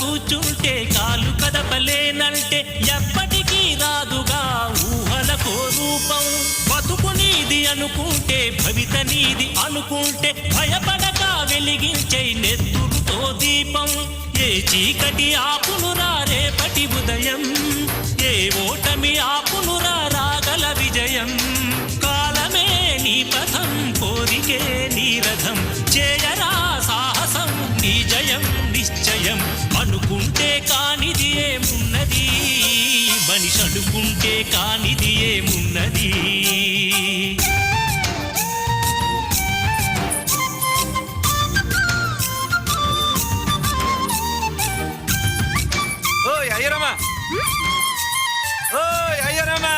కూర్చుంటే కాలు కదపలేనంటే ఎప్పటికీ రాదుగా ఊహలకో రూపం. బతుకు నీది అనుకుంటే భవిత నీది అనుకుంటే భయపడక వెలిగించే నెత్తురుతో దీపం. ఏ చీకటి ఆపునురా రేపటి ఉదయం, ఏ ఓటమి ఆపునురా రాగల విజయం. కాలమే నీ పథం, కోరికే నీ రథం, చేయరా సాహసం నీ జయం నిశ్చయం. అనుకుంటే కానిది ఏమున్నది, మనిషి అనుకుంటే కానిది ఏమున్నది. ఓయ్ అయ్యరమ్మా, ఓయ్ అయ్యరమ్మా.